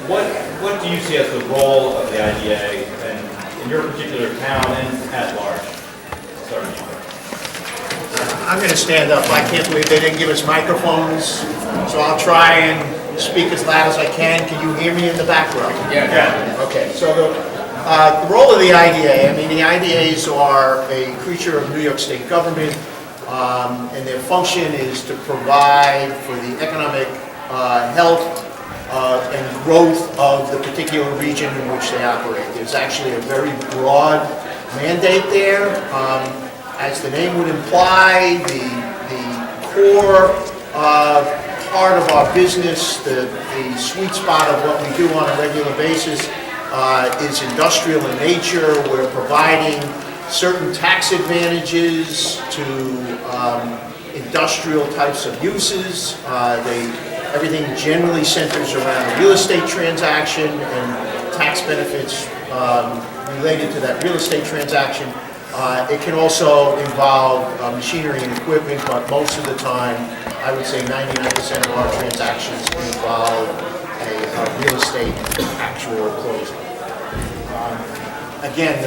what do you see as the role of the IDA in your particular town and at large? Sorry. I'm going to stand up. I can't believe they didn't give us microphones, so I'll try and speak as loud as I can. Can you hear me in the back row? Yeah. Okay, so the role of the IDA, I mean, the IDAs are a creature of New York State government, and their function is to provide for the economic health and growth of the particular region in which they operate. There's actually a very broad mandate there. As the name would imply, the core part of our business, the sweet spot of what we do on a regular basis is industrial in nature. We're providing certain tax advantages to industrial types of uses. Everything generally centers around a real estate transaction and tax benefits related to that real estate transaction. It can also involve machinery and equipment, but most of the time, I would say 99% of our transactions involve a real estate actual closing. Again,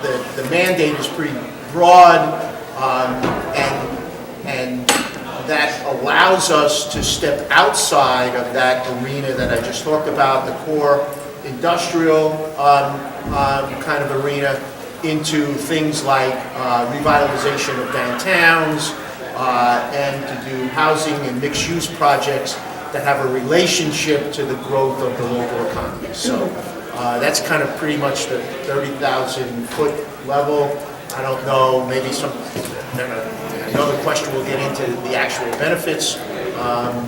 the mandate is pretty broad, and that allows us to step outside of that arena that I just talked about, the core industrial kind of arena, into things like revitalization of downtowns and to do housing and mixed-use projects that have a relationship to the growth of the local economy. So that's kind of pretty much the 30,000-foot level. I don't know, maybe another question will get into the actual benefits,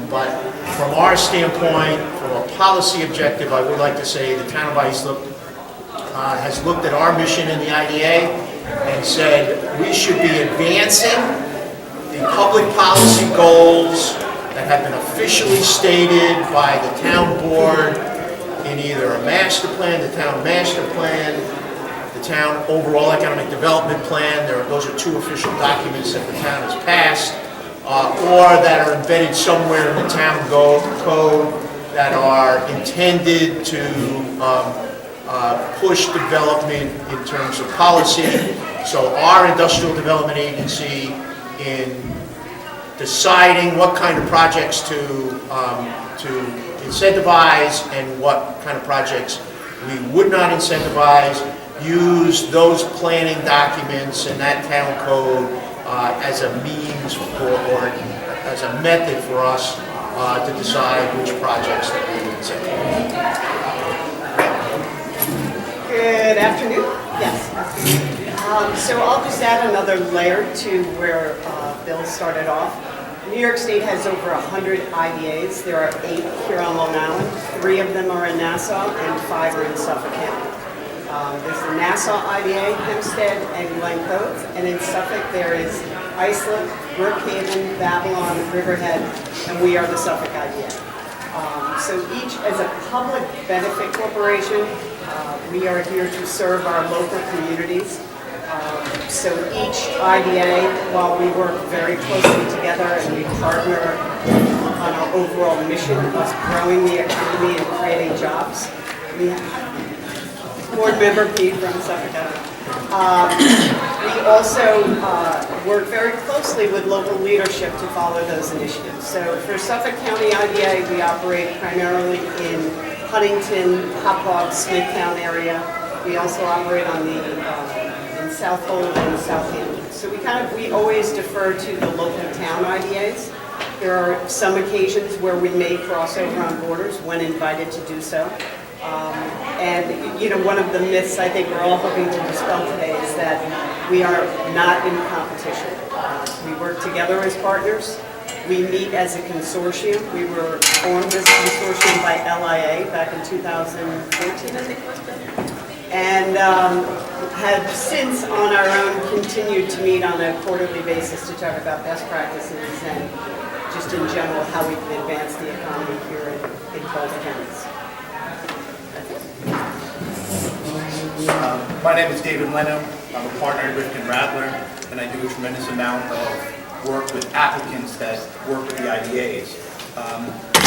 but from our standpoint, from a policy objective, I would like to say the town of Islip has looked at our mission in the IDA and said we should be advancing the public policy goals that have been officially stated by the town board in either a master plan, the town master plan, the town overall economic development plan. Those are two official documents that the town has passed, or that are embedded somewhere in the town code that are intended to push development in terms of policy. So our industrial development agency, in deciding what kind of projects to incentivize and what kind of projects we would not incentivize, use those planning documents and that town code as a means for, or as a method for us to decide which projects that we would incentivize. Good afternoon. Yes. So I'll just add another layer to where Bill started off. New York State has over 100 IDAs. There are 8 here on Long Island. 3 of them are in Nassau and 5 are in Suffolk County. There's the Nassau IDA, Hempstead, and Glen Cove. And in Suffolk there is Islip, Brookhaven, Babylon, Riverhead, and we are the Suffolk IDA. So each, as a public benefit corporation, we are here to serve our local communities. So each IDA, while we work very closely together and we partner on our overall mission of growing the economy and creating jobs, we have board member Pete from Suffolk County. We also work very closely with local leadership to follow those initiatives. So for Suffolk County IDA, we operate primarily in Huntington, Hopog, Smithtown area. We also operate on in Southold and Southampton. So we always defer to the local town IDAs. There are some occasions where we may cross over on borders when invited to do so. And one of the myths I think we're all hoping to dispel today is that we are not in competition. We work together as partners. We meet as a consortium. We were formed as a consortium by LIA back in 2014, I think it was. And have since, on our own, continued to meet on a quarterly basis to talk about best practices and just in general how we can advance the economy here in both counties. My name is David Leno. I'm a partner at Rifkin Radler, and I do a tremendous amount of work with applicants that work with the IDAs.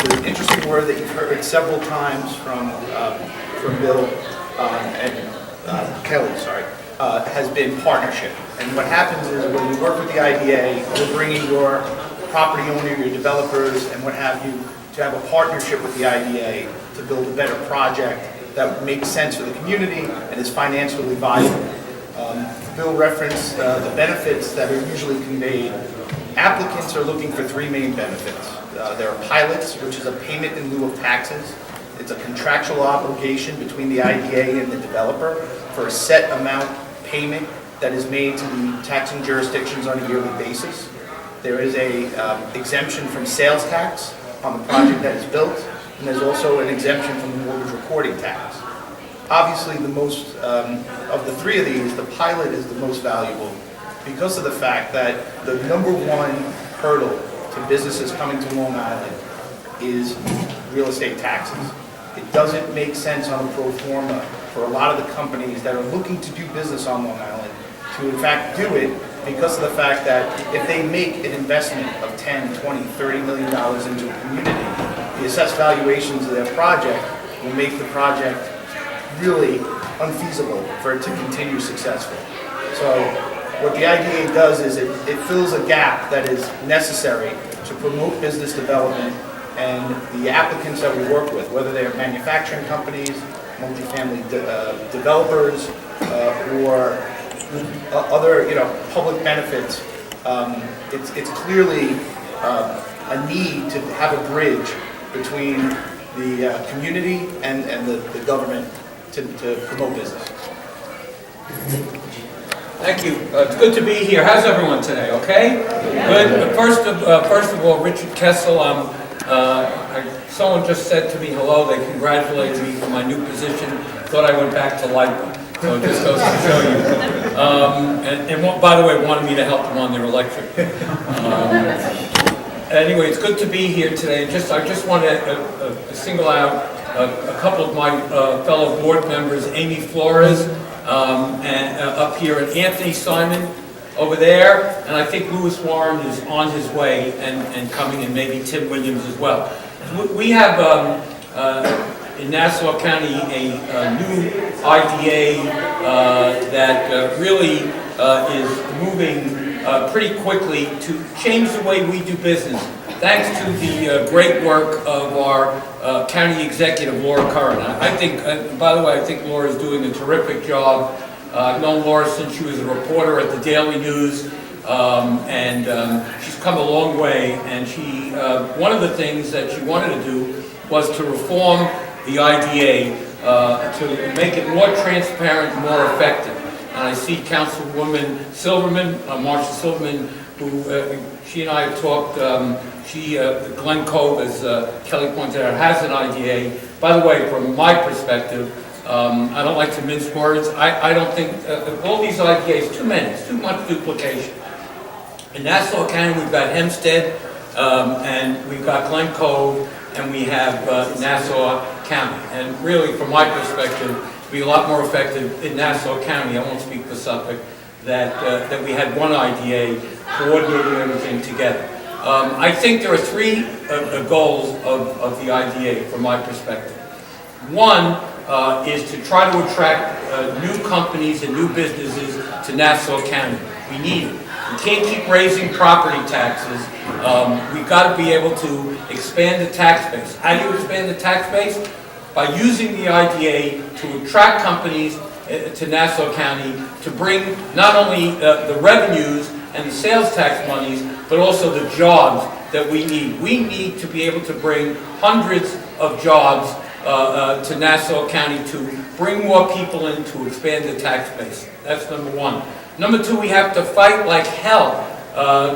the interesting word that you've heard several times from Bill and Kelly, has been partnership. And what happens is when we work with the IDA, we're bringing your property owner, your developers, and what have you, to have a partnership with the IDA to build a better project that makes sense for the community and is financially viable. Bill referenced the benefits that are usually conveyed. Applicants are looking for three main benefits. There are pilots, which is a payment in lieu of taxes. It's a contractual obligation between the IDA and the developer for a set amount payment that is made to the taxing jurisdictions on a yearly basis. There is a exemption from sales tax on the project that is built, and there's also an exemption from the mortgage recording tax. Obviously, the most of the three of these, the pilot is the most valuable because of the fact that the number one hurdle to businesses coming to Long Island is real estate taxes. It doesn't make sense on a pro forma for a lot of the companies that are looking to do business on Long Island to in fact do it because of the fact that if they make an investment of $10, $20, $30 million into a community, the assessed valuations of their project will make the project really unfeasible for it to continue successful. So what the IDA does is it fills a gap that is necessary to promote business development, and the applicants that we work with, whether they're manufacturing companies, multifamily developers, or other public benefits, it's clearly a need to have a bridge between the community and the government to promote business. Thank you. It's good to be here. How's everyone today? Okay? Good. First of all, Richard Kessel. Someone just said to me hello. They congratulated me for my new position. Thought I went back to LIPA. So it just goes to show you. And by the way, wanted me to help them on their electric. Anyway, it's good to be here today. I just want to single out a couple of my fellow board members, Amy Flores, and up here, and Anthony Simon over there, and I think Louis Warren is on his way and coming, and maybe Tim Williams as well. We have in Nassau County a new IDA that really is moving pretty quickly to change the way we do business, thanks to the great work of our county executive, Laura Curran. I think, by the way, I think Laura is doing a terrific job. I've known Laura since she was a reporter at the Daily News, and she's come a long way. And she, one of the things that she wanted to do was to reform the IDA to make it more transparent, more effective. And I see Councilwoman Silverman, Marcia Silverman, who she and I have talked. Glen Cove, as Kelly pointed out, has an IDA. By the way, from my perspective, I don't like to mince words. I don't think all these IDAs, too many, it's too much duplication. In Nassau County, we've got Hempstead, and we've got Glen Cove, and we have Nassau County. And really, from my perspective, it'd be a lot more effective in Nassau County. I won't speak for Suffolk. That we had one IDA coordinating everything together. I think there are three goals of the IDA from my perspective. One is to try to attract new companies and new businesses to Nassau County. We need it. We can't keep raising property taxes. We've got to be able to expand the tax base. How do you expand the tax base? By using the IDA to attract companies to Nassau County to bring not only the revenues and the sales tax monies, but also the jobs that we need. We need to be able to bring hundreds of jobs to Nassau County to bring more people in to expand the tax base. That's number one. Number two, we have to fight like hell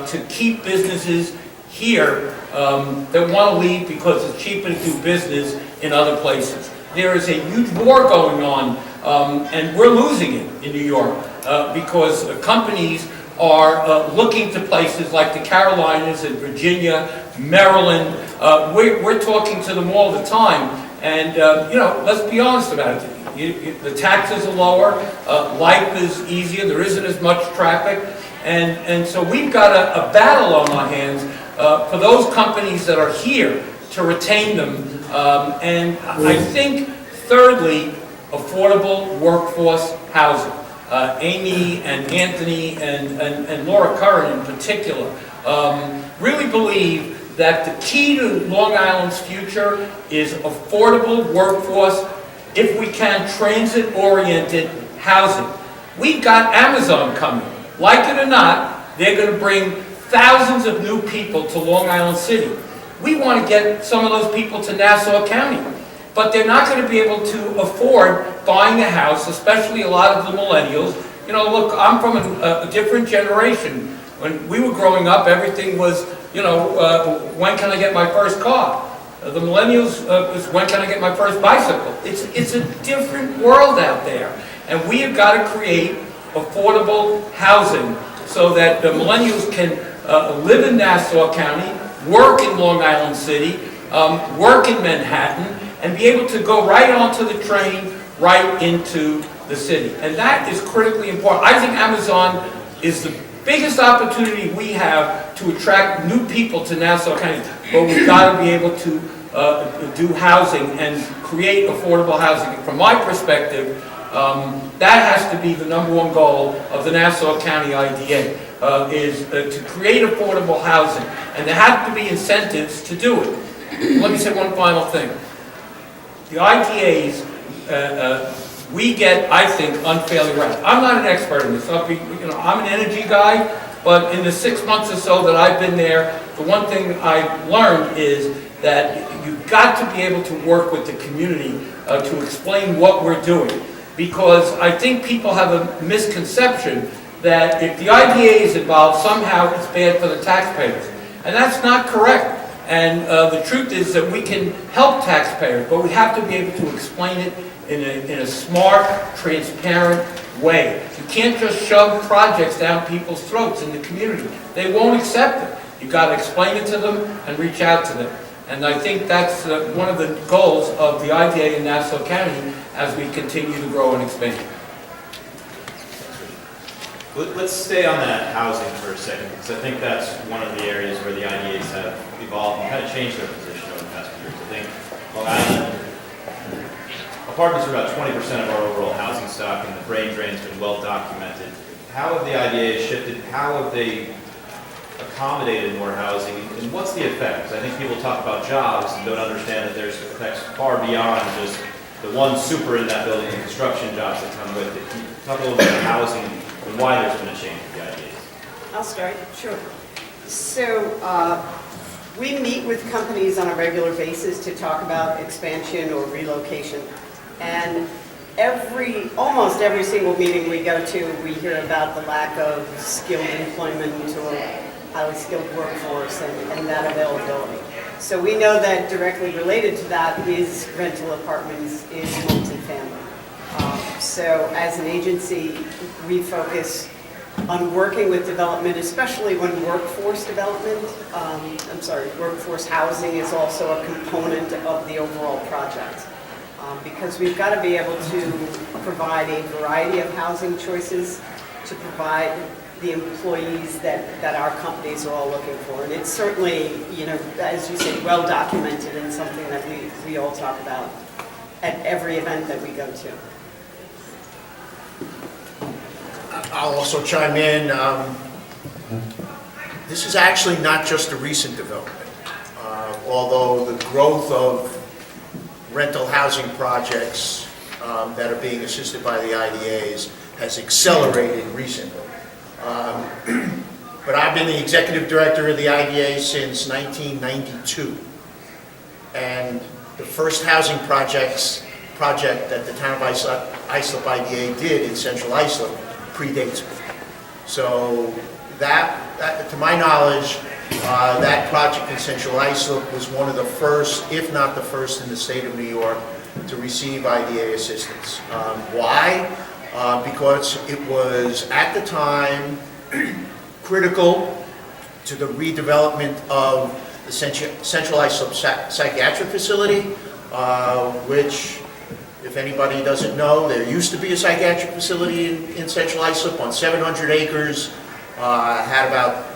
to keep businesses here that want to leave because it's cheaper to do business in other places. There is a huge war going on, and we're losing it in New York because companies are looking to places like the Carolinas and Virginia, Maryland. We're talking to them all the time, and let's be honest about it. The taxes are lower, life is easier, there isn't as much traffic, and so we've got a battle on our hands for those companies that are here to retain them. And I think, thirdly, affordable workforce housing. Amy and Anthony and Laura Curran in particular really believe that the key to Long Island's future is affordable workforce, if we can, transit-oriented housing. We've got Amazon coming. Like it or not, they're going to bring thousands of new people to Long Island City. We want to get some of those people to Nassau County, but they're not going to be able to afford buying a house, especially a lot of the millennials. You know, look, I'm from a different generation. When we were growing up, everything was, you know, when can I get my first car? The millennials is when can I get my first bicycle? It's a different world out there. And we have got to create affordable housing so that the millennials can live in Nassau County, work in Long Island City, work in Manhattan, and be able to go right onto the train right into the city. And that is critically important. I think Amazon is the biggest opportunity we have to attract new people to Nassau County, but we've got to be able to do housing and create affordable housing. From my perspective, that has to be the #1 goal of the Nassau County IDA, is to create affordable housing, and there have to be incentives to do it. Let me say one final thing. The IDAs, we get, I think, unfairly right. I'm not an expert in this. I'm an energy guy, but in the 6 months or so that I've been there, the one thing I've learned is that you've got to be able to work with the community to explain what we're doing. Because I think people have a misconception that if the IDA is involved, somehow it's bad for the taxpayers. And that's not correct. And the truth is that we can help taxpayers, but we have to be able to explain it in a smart, transparent way. You can't just shove projects down people's throats in the community. They won't accept it. You've got to explain it to them and reach out to them. And I think that's one of the goals of the IDA in Nassau County as we continue to grow and expand. Let's stay on that housing for a second, because I think that's one of the areas where the IDAs have evolved and kind of changed their position over the past few years. I think Long Island apartments are about 20% of our overall housing stock, and the brain drain's been well documented. How have the IDAs shifted? How have they accommodated more housing, and what's the effect? Because I think people talk about jobs and don't understand that there's effects far beyond just the one super in that building and construction jobs that come with it. Can you talk a little bit about housing and why there's been a change with the IDAs? I'll start, sure. So we meet with companies on a regular basis to talk about expansion or relocation. And almost every single meeting we go to, we hear about the lack of skilled employment or highly skilled workforce and that availability. So we know that directly related to that is rental apartments, is multifamily. So as an agency, we focus on working with development, especially when workforce housing is also a component of the overall project. Because we've got to be able to provide a variety of housing choices to provide the employees that our companies are all looking for. And it's certainly, you know, as you say, well documented and something that we all talk about at every event that we go to. I'll also chime in. This is actually not just a recent development. Although the growth of rental housing projects that are being assisted by the IDAs has accelerated recently. But I've been the executive director of the IDA since 1992. And the first housing project that the town of Islip IDA did in central Islip predates me. So that to my knowledge, that project in central Islip was one of the first, if not the first in the state of New York to receive IDA assistance. Why? Because it was at the time critical to the redevelopment of the Central Islip Psychiatric Facility, which, if anybody doesn't know, there used to be a psychiatric facility in Central Islip on 700 acres, had about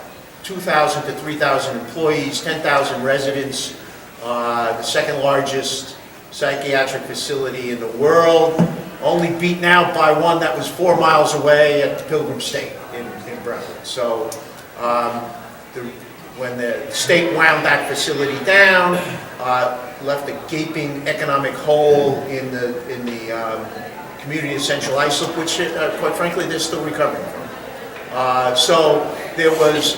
2,000 to 3,000 employees, 10,000 residents. the second largest psychiatric facility in the world, only beaten out by one that was 4 miles away at Pilgrim State in Brentwood. So when the state wound that facility down, left a gaping economic hole in the community of Central Islip, which quite frankly they're still recovering from. So there was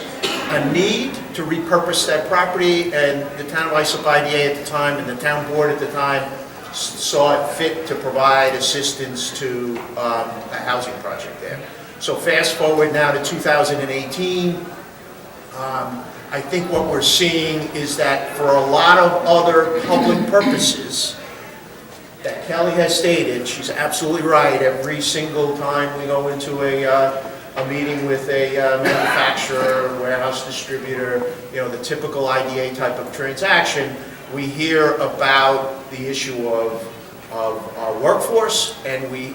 a need to repurpose that property, and the town of Islip IDA at the time and the town board at the time saw it fit to provide assistance to a housing project there. So fast forward now to 2018, I think what we're seeing is that for a lot of other public purposes that Kelly has stated, she's absolutely right, every single time we go into a meeting with a manufacturer, warehouse distributor, the typical IDA type of transaction, we hear about the issue of our workforce, and we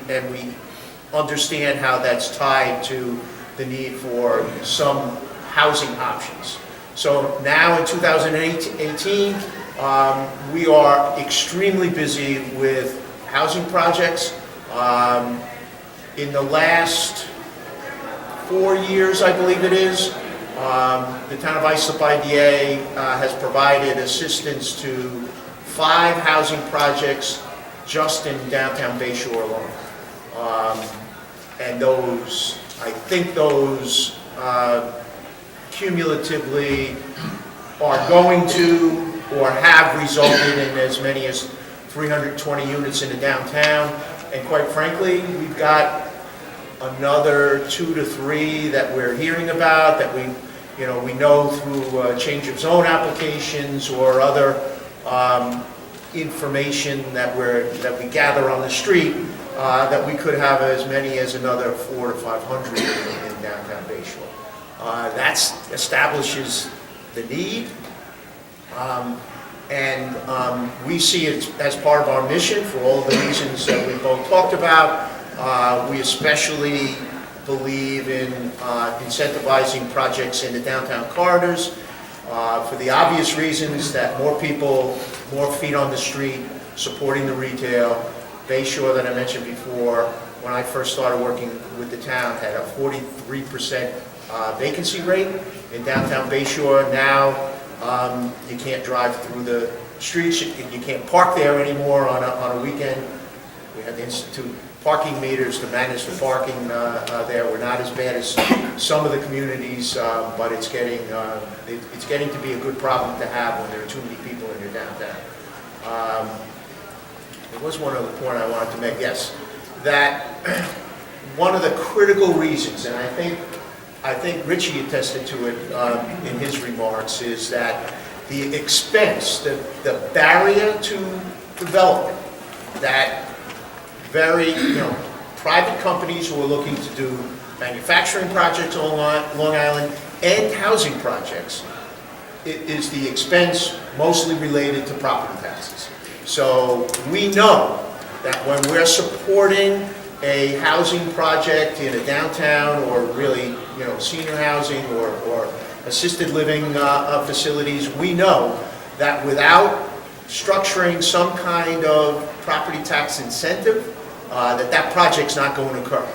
understand how that's tied to the need for some housing options. So now in 2018, we are extremely busy with housing projects. In the last 4 years, I believe it is, the town of Islip IDA has provided assistance to 5 housing projects just in downtown Bayshore alone. And those, I think those cumulatively are going to or have resulted in as many as 320 units in the downtown. And quite frankly, we've got another 2 to 3 that we're hearing about that we know through change of zone applications or other information that we gather on the street, that we could have as many as another 400 to 500 in downtown Bayshore. That establishes the need, and we see it as part of our mission for all the reasons that we both talked about. We especially believe in incentivizing projects in the downtown corridors for the obvious reasons that more people, more feet on the street, supporting the retail. Bayshore, that I mentioned before, when I first started working with the town, had a 43% vacancy rate in downtown Bayshore. Now you can't drive through the streets, you can't park there anymore on a weekend. We had to institute parking meters to manage the parking there. We're not as bad as some of the communities, but it's getting to be a good problem to have when there are too many people in your downtown. There was one other point I wanted to make, yes, that one of the critical reasons, and I think Richie attested to it in his remarks, is that the expense, the barrier to development that very, private companies who are looking to do manufacturing projects on Long Island and housing projects, it is the expense mostly related to property taxes. So we know that when we're supporting a housing project in a downtown or really, senior housing or assisted living facilities, we know that without structuring some kind of property tax incentive, that project's not going to occur.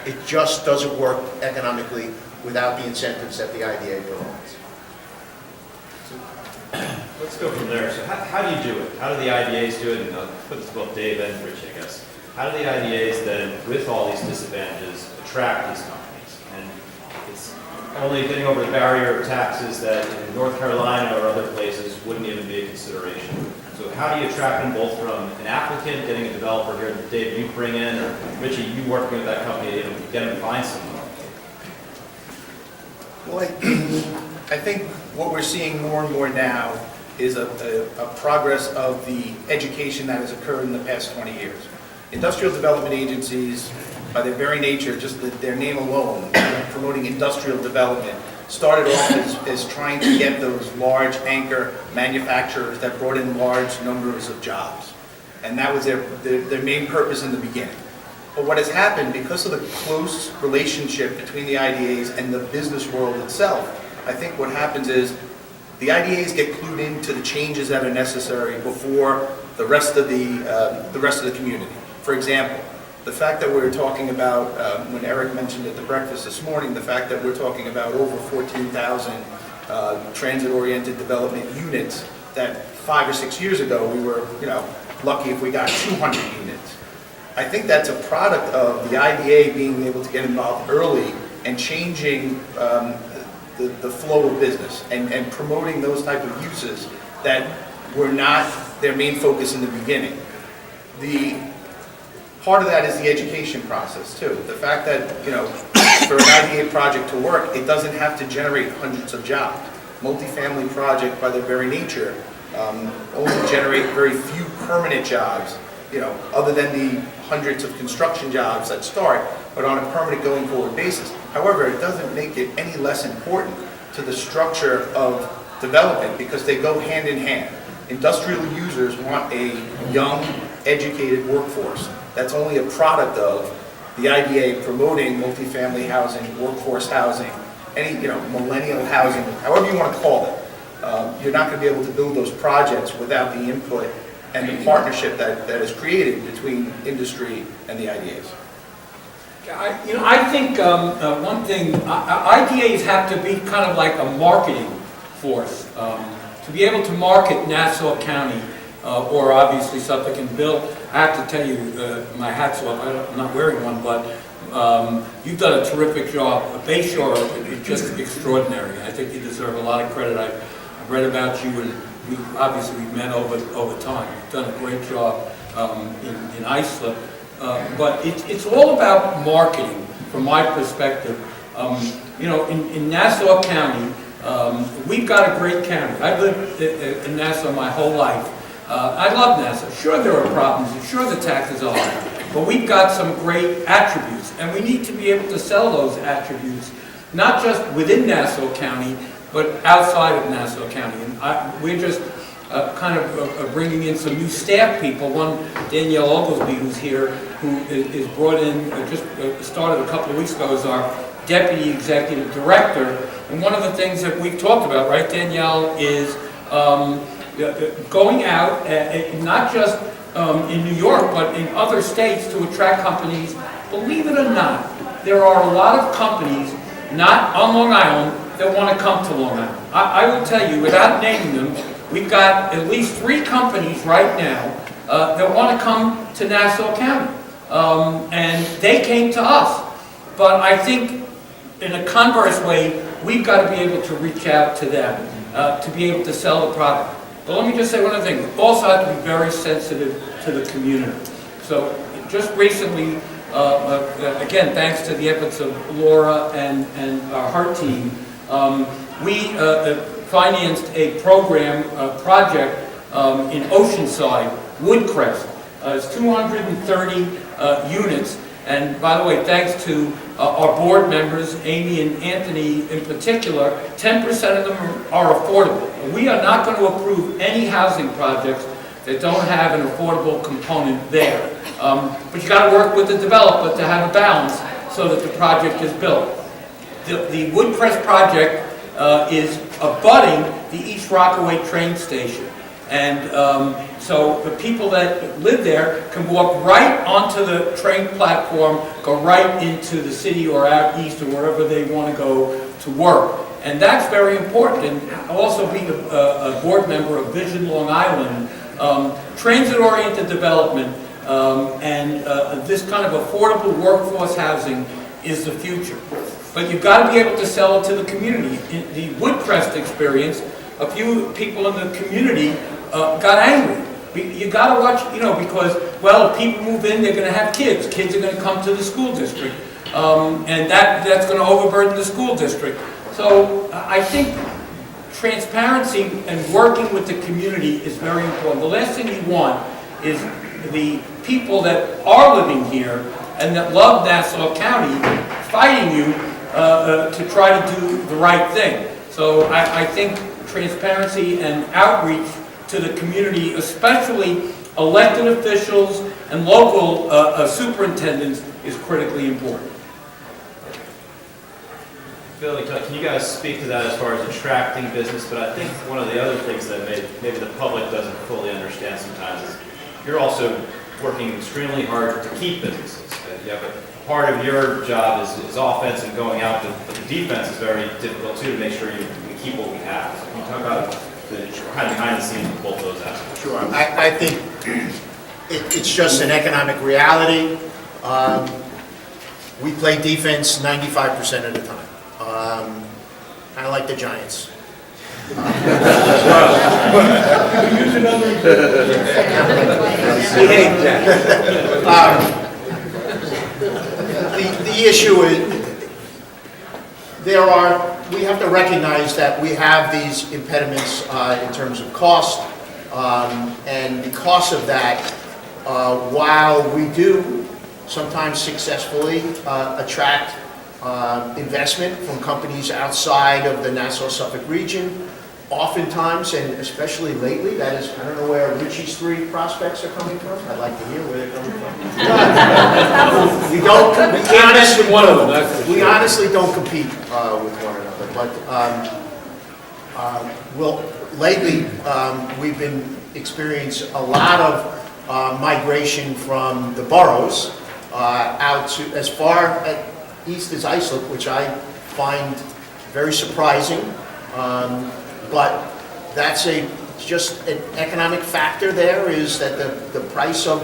It just doesn't work economically without the incentives that the IDA provides. Let's go from there. So how do you do it? How do the IDAs do it? And I'll put this to both Dave and Rich, I guess. How do the IDAs then, with all these disadvantages, attract these companies? And it's only getting over the barrier of taxes that in North Carolina or other places wouldn't even be a consideration. So how do you attract them both from an applicant, getting a developer here, Dave, you bring in, or Richie, you working with that company to get them to find someone? Well, I think what we're seeing more and more now is a progress of the education that has occurred in the past 20 years. Industrial development agencies, by their very nature, just their name alone, promoting industrial development, started off as trying to get those large anchor manufacturers that brought in large numbers of jobs. And that was their main purpose in the beginning. But what has happened, because of the close relationship between the IDAs and the business world itself, I think what happens is the IDAs get clued into the changes that are necessary before the rest of the community. For example, the fact that we're talking about, when Eric mentioned at the breakfast this morning, the fact that we're talking about over 14,000 transit-oriented development units, that 5 or 6 years ago we were, lucky if we got 200 units. I think that's a product of the IDA being able to get involved early and changing the flow of business and promoting those type of uses that were not their main focus in the beginning. Part of that is the education process too. The fact that, for an IDA project to work, it doesn't have to generate hundreds of jobs. Multifamily project by their very nature only generate very few permanent jobs, other than the hundreds of construction jobs that start, but on a permanent going forward basis. However, it doesn't make it any less important to the structure of development because they go hand in hand. Industrial users want a young, educated workforce. That's only a product of the IDA promoting multifamily housing, workforce housing, any, millennial housing, however you want to call it. You're not going to be able to build those projects without the input and the partnership that is created between industry and the IDAs. I think one thing, IDAs have to be kind of like a marketing force. To be able to market Nassau County, or obviously Suffolk and Bill, I have to tell you, my hat's off, I'm not wearing one, but you've done a terrific job. Bayshore is just extraordinary. I think you deserve a lot of credit. I've read about you, and we've met over time. You've done a great job in Islip. But it's all about marketing, from my perspective. In Nassau County, we've got a great county. I've lived in Nassau my whole life. I love Nassau. Sure, there are problems, and sure, the taxes are high, but we've got some great attributes, and we need to be able to sell those attributes, not just within Nassau County, but outside of Nassau County. And we're just kind of bringing in some new staff people. One, Danielle Oglesby, who's here, who is brought in, just started a couple of weeks ago as our Deputy Executive Director. And one of the things that we've talked about, right, Danielle, is going out, not just in New York, but in other states to attract companies. Believe it or not, there are a lot of companies, not on Long Island, that want to come to Long Island. I will tell you, without naming them, we've got at least 3 companies right now that want to come to Nassau County. And they came to us. But I think in a converse way, we've got to be able to reach out to them to be able to sell the product. But let me just say one other thing. We also have to be very sensitive to the community. So just recently, again, thanks to the efforts of Laura and our HEART team, we financed a program, project in Oceanside, Woodcrest. It's 230 units. And by the way, thanks to our board members, Amy and Anthony in particular, 10% of them are affordable. We are not going to approve any housing projects that don't have an affordable component there. But you got to work with the developer to have a balance so that the project is built. The Woodcrest project is abutting the East Rockaway train station. And so the people that live there can walk right onto the train platform, go right into the city or out east or wherever they want to go to work. And that's very important. And also being a board member of Vision Long Island, transit-oriented development and this kind of affordable workforce housing is the future. But you've got to be able to sell it to the community. In the Woodcrest experience, a few people in the community got angry. You got to watch, because, well, if people move in, they're going to have kids. Kids are going to come to the school district. And that's going to overburden the school district. So I think transparency and working with the community is very important. The last thing you want is the people that are living here and that love Nassau County fighting you to try to do the right thing. So I think transparency and outreach to the community, especially elected officials and local superintendents, is critically important. Bill, can you guys speak to that as far as attracting business? But I think one of the other things that maybe the public doesn't fully understand sometimes is you're also working extremely hard to keep businesses. You have a part of your job is offense and going out, but the defense is very difficult too, to make sure you keep what we have. So can you talk about the kind of behind the scenes of both those aspects? Sure. I think it's just an economic reality. We play defense 95% of the time. Kind of like the Giants. The issue is, we have to recognize that we have these impediments in terms of cost, and because of that, while we do sometimes successfully attract investment from companies outside of the Nassau-Suffolk region, oftentimes, and especially lately, that is, I don't know where Richie's 3 prospects are coming from. I'd like to hear where they're coming from. We honestly don't compete with one another, but lately, we've been experiencing a lot of migration from the boroughs out to as far east as Islip, which I find very surprising. But that's just an economic factor there, is that the price of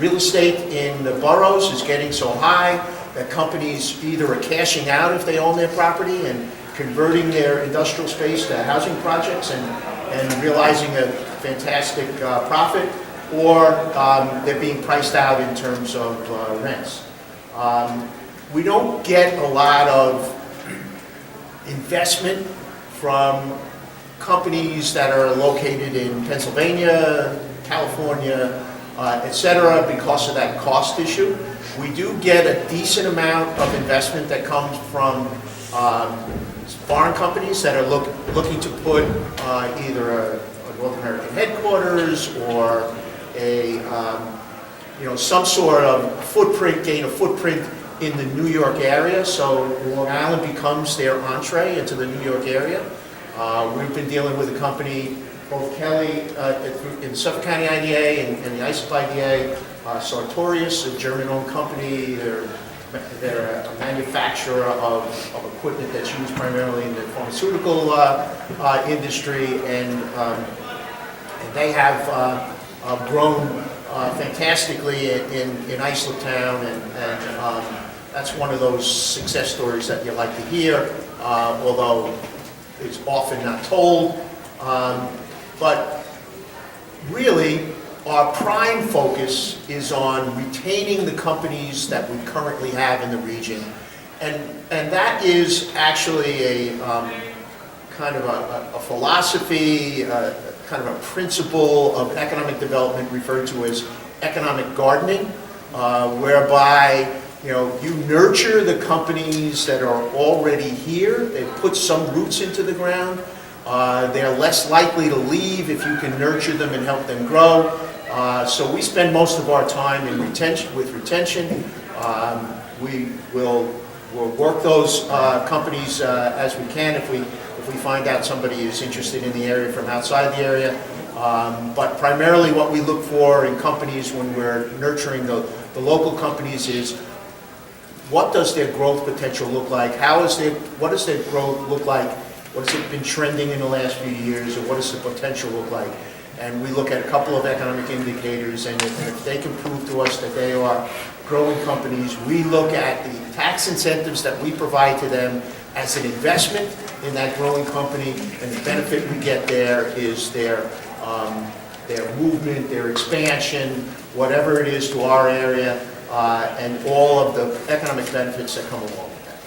real estate in the boroughs is getting so high that companies either are cashing out if they own their property and converting their industrial space to housing projects and realizing a fantastic profit, or they're being priced out in terms of rents. We don't get a lot of investment from companies that are located in Pennsylvania, California, etc., because of that cost issue. We do get a decent amount of investment that comes from foreign companies that are looking to put either a North American headquarters or some sort of gain a footprint in the New York area. So Long Island becomes their entree into the New York area. We've been dealing with a company, both Kelly in Suffolk County IDA and the Islip IDA, Sartorius, a German-owned company. They're a manufacturer of equipment that's used primarily in the pharmaceutical industry, and they have grown fantastically in Islip Town, and that's one of those success stories that you like to hear, although it's often not told. But really, our prime focus is on retaining the companies that we currently have in the region, and that is actually a kind of a philosophy, kind of a principle of economic development referred to as economic gardening, whereby you nurture the companies that are already here. They put some roots into the ground. They're less likely to leave if you can nurture them and help them grow. So we spend most of our time in retention. We'll work those companies as we can if we find out somebody is interested in the area from outside the area. But primarily what we look for in companies when we're nurturing the local companies is, what does their growth potential look like? What does their growth look like? What has it been trending in the last few years, or what does the potential look like? And we look at a couple of economic indicators, and if they can prove to us that they are growing companies, we look at the tax incentives that we provide to them as an investment in that growing company, and the benefit we get there is their movement, their expansion, whatever it is to our area, and all of the economic benefits that come along with that.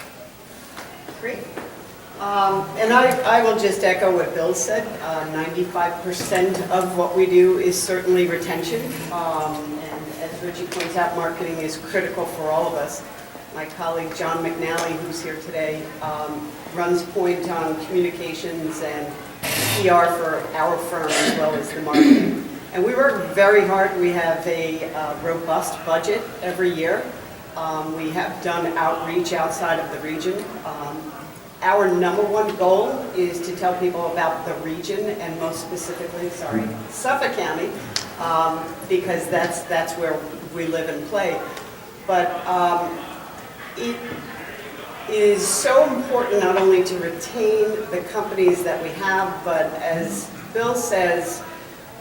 Great. And I will just echo what Bill said. 95% of what we do is certainly retention. And as Richie points out, marketing is critical for all of us. My colleague John McNally, who's here today, runs point on communications and PR for our firm as well as the marketing. And we work very hard. We have a robust budget every year. We have done outreach outside of the region. Our number one goal is to tell people about the region and most specifically, Suffolk County, because that's where we live and play. But it is so important not only to retain the companies that we have, but as Bill says,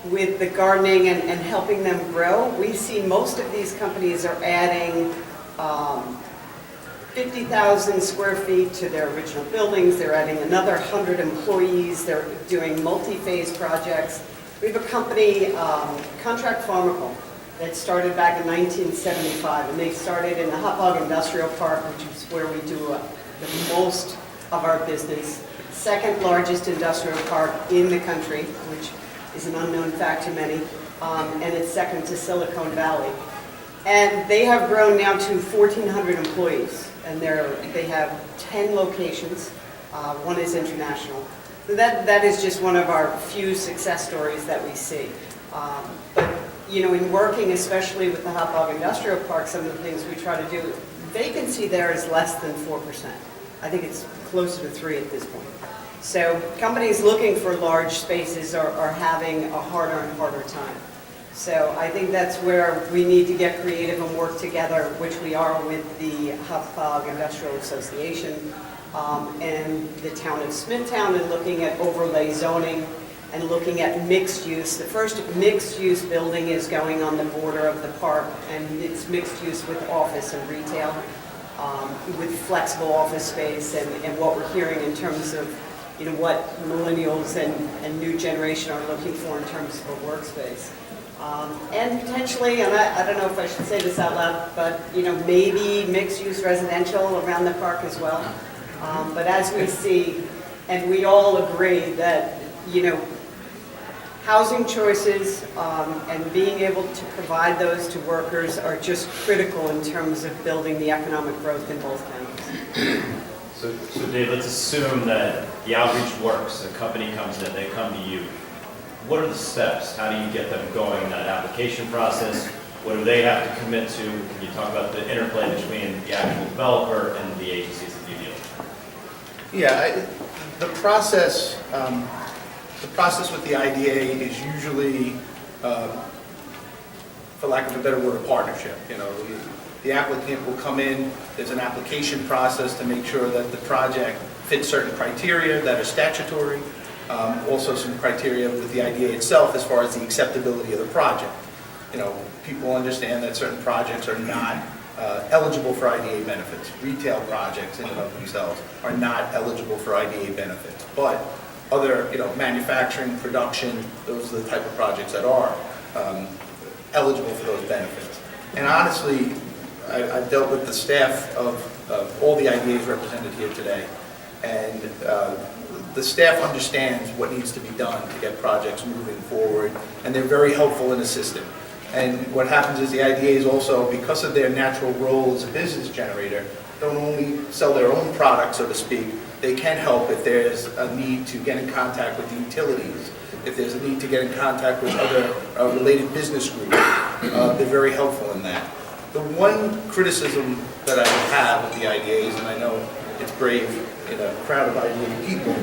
with the gardening and helping them grow, we see most of these companies are adding 50,000 square feet to their original buildings. They're adding another 100 employees. They're doing multi-phase projects. We have a company, Contract Pharmacal, that started back in 1975, and they started in the Hauppauge Industrial Park, which is where we do the most of our business. Second largest industrial park in the country, which is an unknown fact to many, and it's second to Silicon Valley. And they have grown now to 1,400 employees, and they have 10 locations. One is international. So that is just one of our few success stories that we see. But you know, in working especially with the Hauppauge Industrial Park, some of the things we try to do, vacancy there is less than 4%. I think it's closer to 3 at this point. So companies looking for large spaces are having a harder and harder time. So I think that's where we need to get creative and work together, which we are with the Hauppauge Industrial Association and the town of Smithtown, and looking at overlay zoning and looking at mixed use. The first mixed use building is going on the border of the park, and it's mixed use with office and retail, with flexible office space, and what we're hearing in terms of, you know, what millennials and new generation are looking for in terms of a workspace. And potentially, and I don't know if I should say this out loud, but you know, maybe mixed-use residential around the park as well. But as we see, and we all agree that, you know, housing choices and being able to provide those to workers are just critical in terms of building the economic growth in both counties. So Dave, let's assume that the outreach works, a company comes in, they come to you. What are the steps? How do you get them going, that application process? What do they have to commit to? Can you talk about the interplay between the actual developer and the agencies that you deal with? Yeah, the process with the IDA is usually, for lack of a better word, a partnership. You know, the applicant will come in, there's an application process to make sure that the project fits certain criteria that are statutory, also some criteria with the IDA itself as far as the acceptability of the project. You know, people understand that certain projects are not eligible for IDA benefits. Retail projects in and of themselves are not eligible for IDA benefits, but other, you know, manufacturing, production, those are the type of projects that are eligible for those benefits. And honestly, I've dealt with the staff of all the IDAs represented here today, and the staff understands what needs to be done to get projects moving forward, and they're very helpful in assisting. And what happens is the IDAs also, because of their natural role as a business generator, don't only sell their own product, so to speak. They can help if there's a need to get in contact with the utilities, if there's a need to get in contact with other related business groups. They're very helpful in that. The one criticism that I have of the IDAs, and I know it's brave in a crowd of IDA people,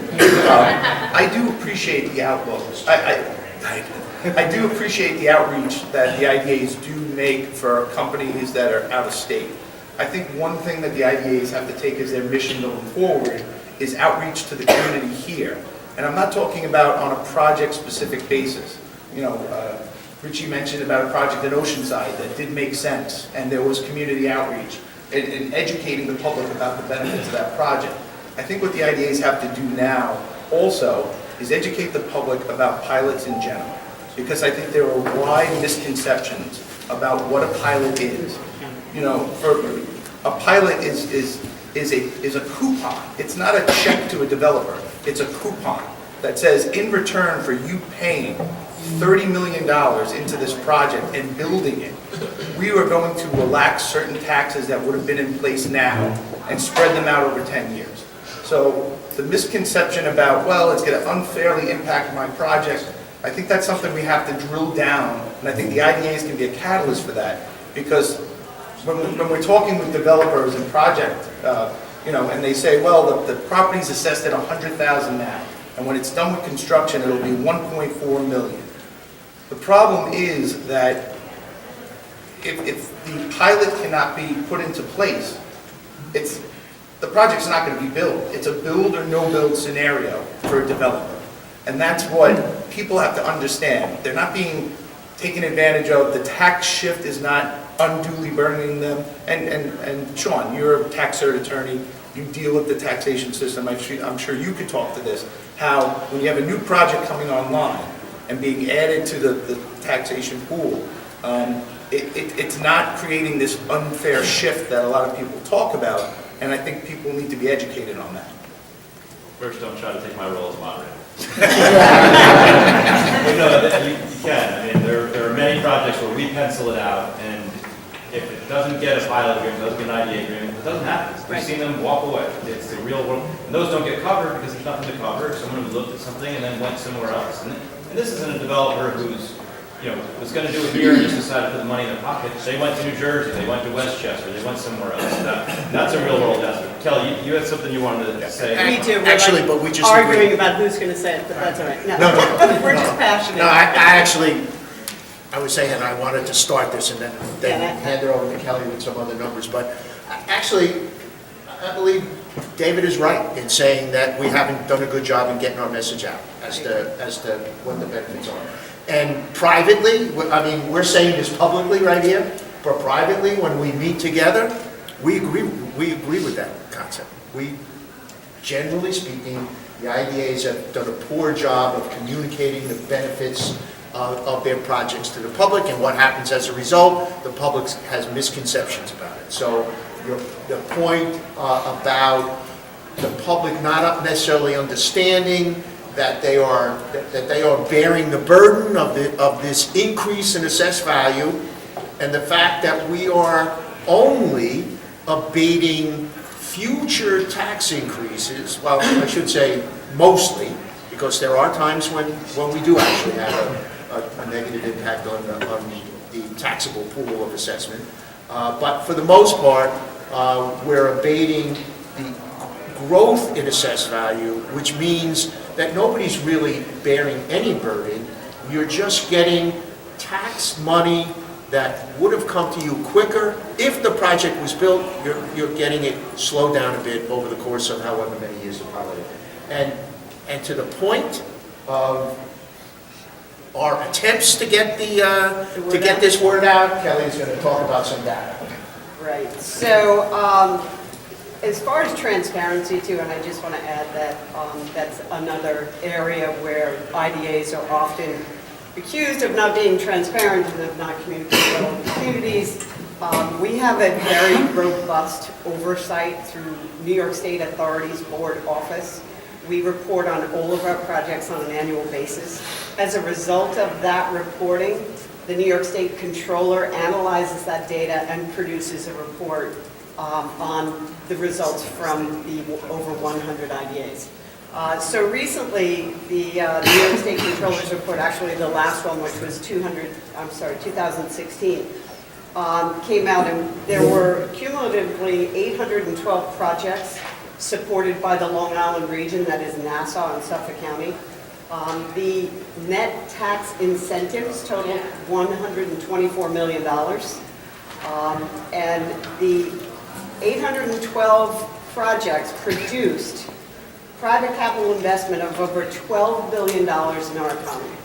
I do appreciate the outlook. I do appreciate the outreach that the IDAs do make for companies that are out of state. I think one thing that the IDAs have to take as their mission going forward is outreach to the community here. And I'm not talking about on a project-specific basis. You know, Richie mentioned about a project in Oceanside that did make sense, and there was community outreach and educating the public about the benefits of that project. I think what the IDAs have to do now also is educate the public about pilots in general, because I think there are wide misconceptions about what a pilot is. You know, for a pilot is a coupon. It's not a check to a developer. It's a coupon that says, in return for you paying $30 million into this project and building it, we are going to relax certain taxes that would have been in place now and spread them out over 10 years. So the misconception about, well, it's going to unfairly impact my project, I think that's something we have to drill down, and I think the IDAs can be a catalyst for that, because when we're talking with developers and project you know, and they say, well, the property's assessed at 100,000 now, and when it's done with construction, it'll be 1.4 million. The problem is that if the pilot cannot be put into place, the project's not going to be built. It's a build or no build scenario for a developer. And that's what people have to understand. They're not being taken advantage of. The tax shift is not unduly burdening them. And Sean, you're a tax cert attorney. You deal with the taxation system. I'm sure you could talk to this. How when you have a new project coming online and being added to the taxation pool, it's not creating this unfair shift that a lot of people talk about. And I think people need to be educated on that. First, don't try to take my role as moderator. But no, you can. I mean, there are many projects where we pencil it out, and if it doesn't get a pilot agreement, doesn't get an IDA agreement, it doesn't happen. We've seen them walk away. It's the real world. And those don't get covered because there's nothing to cover. Someone who looked at something and then went somewhere else. And this isn't a developer who's, you know, was going to do it here and just decided to put the money in their pocket. They went to New Jersey, they went to Westchester, they went somewhere else. That's a real world hazard. Kelly, you had something you wanted to say. Me too. We're Actually, like but we just arguing agreed. about who's going to say it, but that's all right. No, No, we're just passionate. No, I was saying I wanted to start this and then hand it over to Kelly with some other numbers, but actually, I believe David is right in saying that we haven't done a good job in getting our message out as to what the benefits are. And privately, I mean, we're saying this publicly right here, but privately, when we meet together, we agree with that concept. We, generally speaking, the IDAs have done a poor job of communicating the benefits of their projects to the public, and what happens as a result, the public has misconceptions about it. So the point about the public not necessarily understanding that they are bearing the burden of this increase in assessed value, and the fact that we are only abating future tax increases, well, I should say mostly, because there are times when we do actually have a negative impact on the taxable pool of assessment. But for the most part, we're abating the growth in assessed value, which means that nobody's really bearing any burden. You're just getting tax money that would have come to you quicker. If the project was built, you're getting it slowed down a bit over the course of however many years the pilot. And to the point of our attempts to get this word out, Kelly's going to talk about some data. Right. So as far as transparency too, and I just want to add that that's another area where IDAs are often accused of not being transparent and of not communicating well with the communities. We have a very robust oversight through New York State Authorities Board Office. We report on all of our projects on an annual basis. As a result of that reporting, the New York State Controller analyzes that data and produces a report on the results from the over 100 IDAs. So recently, the New York State Controller's report, actually the last one, which was 2016, came out, and there were cumulatively 812 projects supported by the Long Island region, that is Nassau and Suffolk County. The net tax incentives totaled $124 million. And the 812 projects produced private capital investment of over $12 billion in our economy.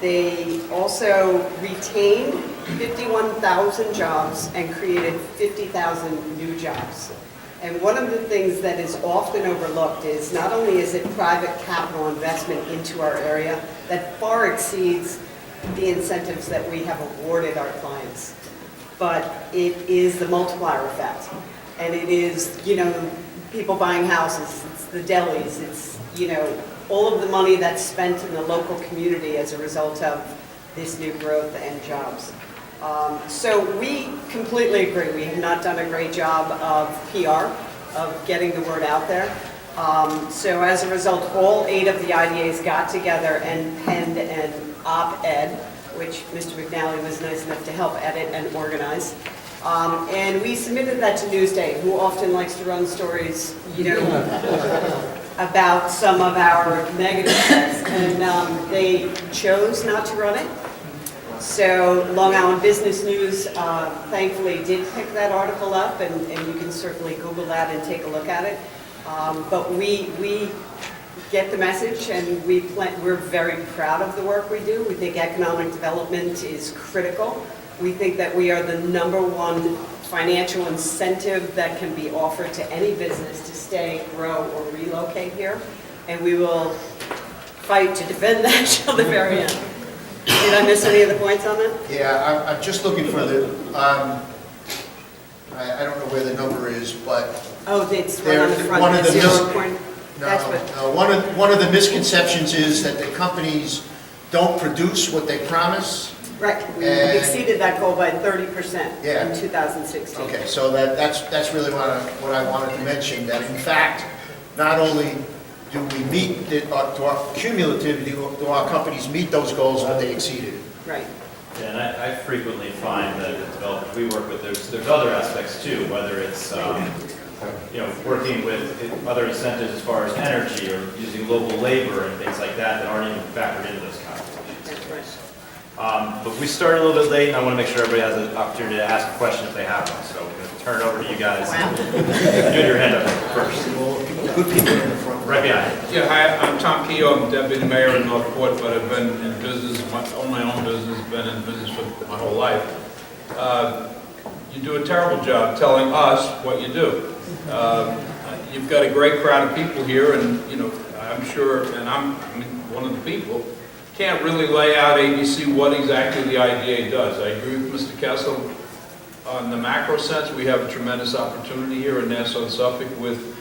They also retained 51,000 jobs and created 50,000 new jobs. And one of the things that is often overlooked is not only is it private capital investment into our area that far exceeds the incentives that we have awarded our clients, but it is the multiplier effect. And it is, you know, people buying houses, it's the delis, it's, you know, all of the money that's spent in the local community as a result of this new growth and jobs. So we completely agree. We have not done a great job of PR, of getting the word out there. So as a result, all 8 of the IDAs got together and penned an op-ed, which Mr. McNally was nice enough to help edit and organize. And we submitted that to Newsday, who often likes to run stories, about some of our negatives. And they chose not to run it. So Long Island Business News thankfully did pick that article up, and you can certainly Google that and take a look at it. But we get the message, and we're very proud of the work we do. We think economic development is critical. We think that we are the #1 financial incentive that can be offered to any business to stay, grow, or relocate here. And we will fight to defend that till the very end. Did I miss any of the points on that? Yeah, I'm just looking for the, I don't know where the number is, but Oh, it's right on the front, one of that's the 0 point. no, That's what, no, one of the misconceptions is that the companies don't produce what they promise. right, we And- exceeded that goal by 30% Yeah. in 2016. Okay, so that's really what I wanted to mention, that in fact, not only do we meet, to our cumulatively, do our companies meet those goals, but they exceeded it. Right. Yeah, and I frequently find that the developers we work with, there's other aspects too, whether it's, working with other incentives as far as energy or using local labor and things like that aren't even factored into those calculations. That's right. But we started a little bit late, and I want to make sure everybody has an opportunity to ask a question if they have one. So we're going to turn it over to you guys. Wow. Do your hand up first. Good people in the front. Right behind you. Yeah, hi, I'm Tom Keogh, I'm deputy mayor in Northport, but I've been in business, own my own business, been in business for my whole life. You do a terrible job telling us what you do. You've got a great crowd of people here, and, I'm sure, and I'm one of the people, can't really lay out ABC what exactly the IDA does. I agree with Mr. Kessel on the macro sense. We have a tremendous opportunity here in Nassau and Suffolk with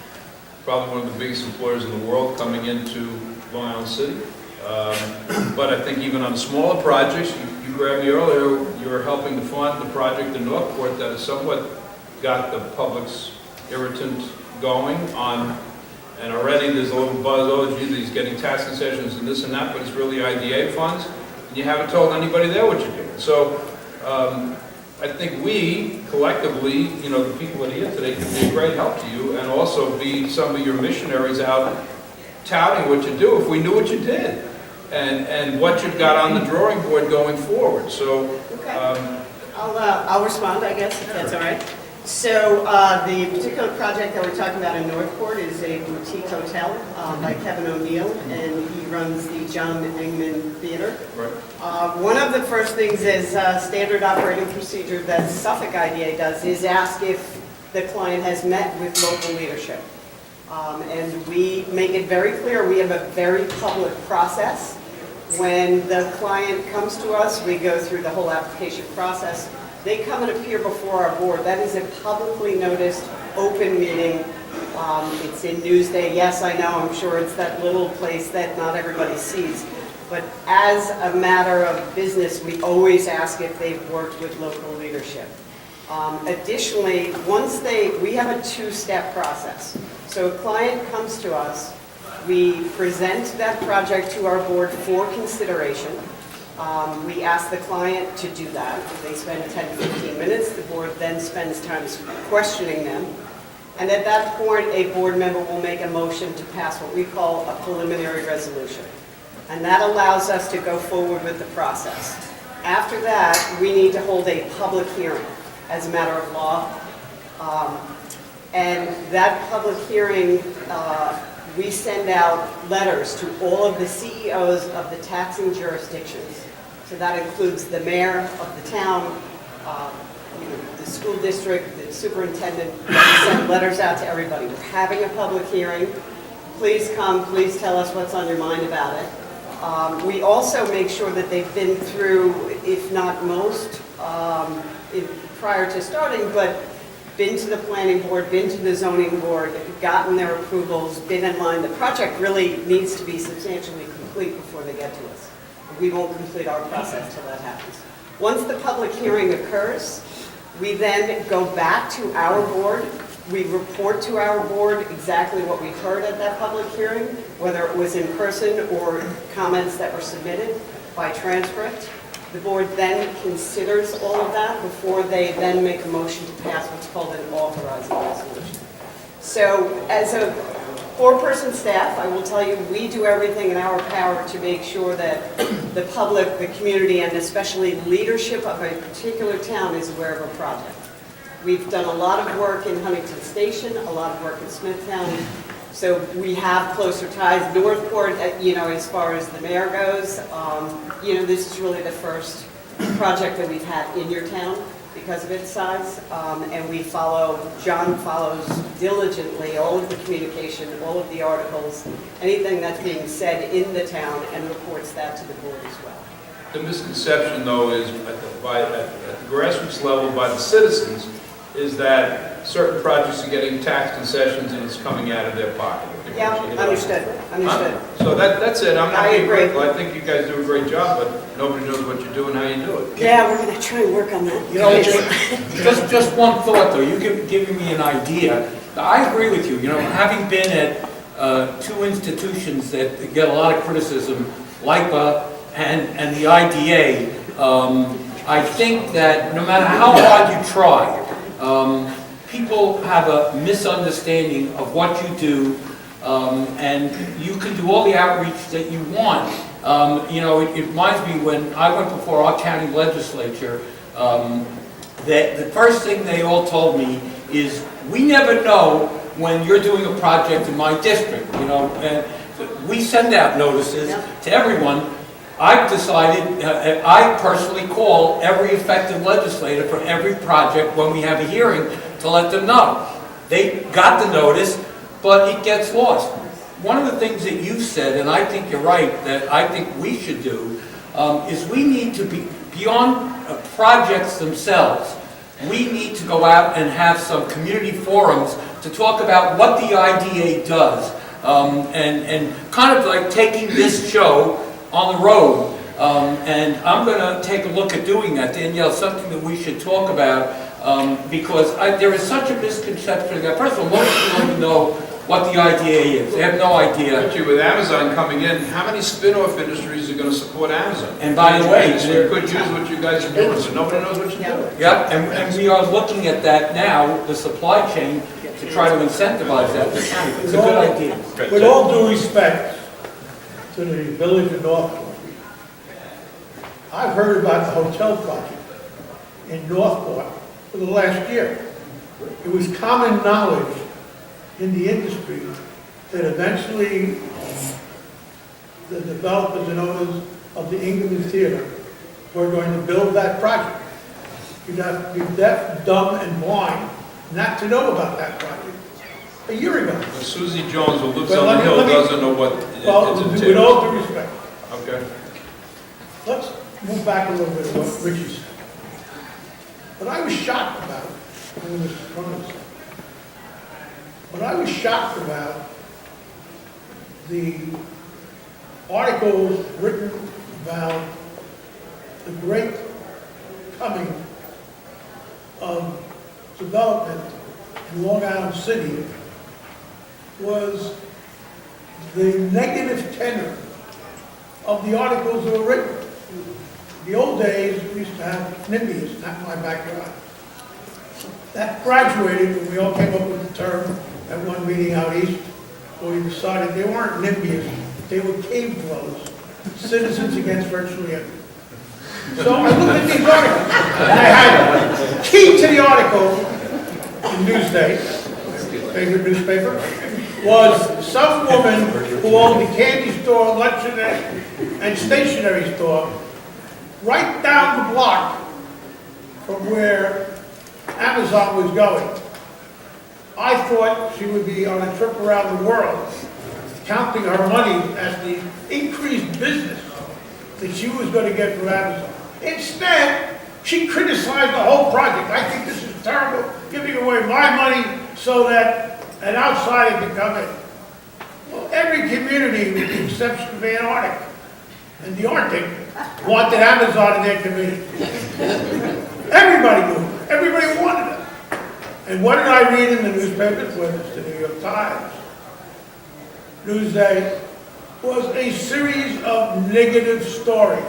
probably one of the biggest employers in the world coming into Long Island City. But I think even on smaller projects, you grabbed me earlier, you're helping to fund the project in Northport that has somewhat got the public's irritant going on, and already there's a little buzz, oh, gee, he's getting tax concessions and this and that, but it's really IDA funds, and you haven't told anybody there what you're doing. So I think we, collectively, the people that are here today, can be a great help to you, and also be some of your missionaries out touting what you do, if we knew what you did, and what you've got on the drawing board going forward. So, I'll respond, I guess, if that's all right. So the particular project that we're talking about in Northport is a boutique hotel by Kevin O'Neill, and he runs the John Engman Theater. right. One of the first things is standard operating procedure that Suffolk IDA does is ask if the client has met with local leadership. And we make it very clear, we have a very public process. When the client comes to us, we go through the whole application process. They come and appear before our board. That is a publicly noticed, open meeting. It's in Newsday. Yes, I know, I'm sure it's that little place that not everybody sees. But as a matter of business, we always ask if they've worked with local leadership. Additionally, we have a two-step process. So a client comes to us, we present that project to our board for consideration. We ask the client to do that. They spend 10, 15 minutes. The board then spends time questioning them. And at that point, a board member will make a motion to pass what we call a preliminary resolution. And that allows us to go forward with the process. After that, we need to hold a public hearing as a matter of law. And that public hearing, we send out letters to all of the CEOs of the taxing jurisdictions. So that includes the mayor of the town, the school district, the superintendent. We send letters out to everybody. We're having a public hearing. Please come, please tell us what's on your mind about it. We also make sure that they've been through, if not most, prior to starting, but been to the planning board, been to the zoning board, gotten their approvals, been in line. The project really needs to be substantially complete before they get to us. We won't complete our process till that happens. Once the public hearing occurs, we then go back to our board. We report to our board exactly what we heard at that public hearing, whether it was in person or comments that were submitted by transcript. The board then considers all of that before they then make a motion to pass what's called an authorizing resolution. So as a four-person staff, I will tell you, we do everything in our power to make sure that the public, the community, and especially leadership of a particular town is aware of a project. We've done a lot of work in Huntington Station, a lot of work in Smithtown, so we have closer ties. Northport, as far as the mayor goes, this is really the first project that we've had in your town because of its size, and John follows diligently all of the communication, all of the articles, anything that's being said in the town, and reports that to the board as well. The misconception, though, is at the grassroots level by the citizens, is that certain projects are getting tax concessions and it's coming out of their pocket. Yeah, understood. So that's it. I'm not I being agree. critical. I think you guys do a great job, but nobody knows what you do and how you do it. Yeah, we're going to try and work on that. Just one thought though, you giving me an idea. I agree with you, having been at two institutions that get a lot of criticism, LIPA and the IDA, I think that no matter how hard you try, people have a misunderstanding of what you do, and you can do all the outreach that you want. It reminds me when I went before our county legislature, that the first thing they all told me is, we never know when you're doing a project in my district, and we send out notices to everyone. I've decided, I personally call every effective legislator for every project when we have a hearing to let them know. They got the notice, but it gets lost. One of the things that you said, and I think you're right, that I think we should do, is we need to be, beyond projects themselves, we need to go out and have some community forums to talk about what the IDA does, and kind of like taking this show on the road, and I'm going to take a look at doing that. Danielle, something that we should talk about, because there is such a misconception that, first of all, most people don't even know what the IDA is. They have no idea. Actually, with Amazon coming in, how many spin-off industries are going to support Amazon? And by the way, so you could use what you guys are doing, so nobody knows what you're doing. Yep, and we are looking at that now, the supply chain, to try to incentivize that. It's a good idea. With all due respect to the village of Northport, I've heard about the hotel project in Northport for the last year. It was common knowledge in the industry that eventually the developers and owners of the Ingham Theater were going to build that project. You'd have to be deaf, dumb, and blind not to know about that project a year ago. Susie Jones, who lives Well, on the hill, let me- doesn't know what Well, it's with entails. all due respect, Okay. let's move back a little bit of what Richie said. What I was shocked about, and Mr. Cronin said, what I was shocked about the articles written about the great coming of development in Long Island City was the negative tenor of the articles that were written. In the old days, we used to have NIMBYs, not in my backyard. That graduated when we all came up with the term at one meeting out east, where we decided they weren't NIMBYs, they were cave dwellers, citizens against virtually everything. So I looked at these articles, and I had key to the article in Newsday, favorite newspaper, was some woman who owned a candy store, luncheon and stationery store, right down the block from where Amazon was going. I thought she would be on a trip around the world, counting her money as the increased business that she was going to get from Amazon. Instead, she criticized the whole project. I think this is terrible, giving away my money so that an outsider can come in. Well, every community, with the exception of Antarctic and the Arctic, wanted Amazon in their community. Everybody knew it. Everybody wanted it. And what did I read in the newspapers, whether it's the New York Times, Newsday, was a series of negative stories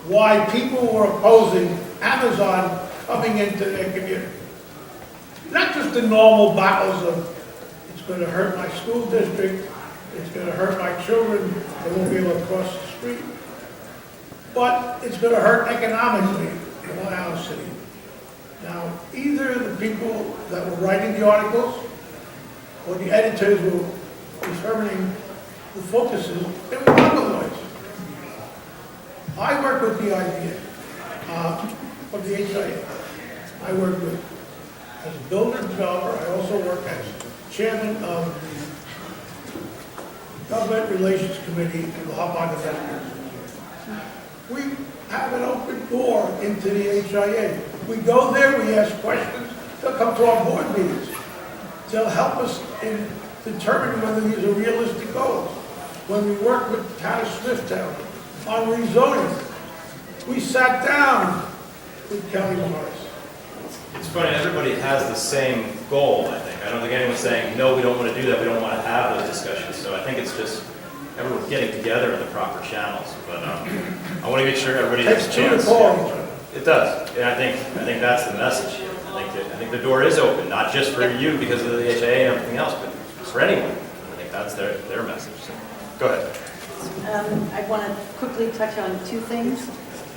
why people were opposing Amazon coming into their community. Not just the normal battles of, it's gonna hurt my school district, it's gonna hurt my children, they won't be able to cross the street, but it's gonna hurt economically in Long Island City. Now, either the people that were writing the articles or the editors were determining the focuses, they were monopolized. I work with the IDA, of the HIA. I work with, as a builder developer, I also work as chairman of Government Relations Committee in the Hop on Development. We have an open door into the HIA. We go there, we ask questions, they'll come to our board meetings. They'll help us in determining whether these are realistic goals. When we worked with the town of Smithtown on rezoning, we sat down with Kelly Morris. It's funny, everybody has the same goal, I think. I don't think anyone's saying, no, we don't want to do that, we don't want to have those discussions. So I think it's just everyone getting together in the proper channels. But I want to make sure everybody has a Takes two to chance. call each other. It does, and I think that's the message here. I think the door is open, not just for you because of the HIA and everything else, but for anyone. I think that's their message. So, go ahead. I want to quickly touch on two things.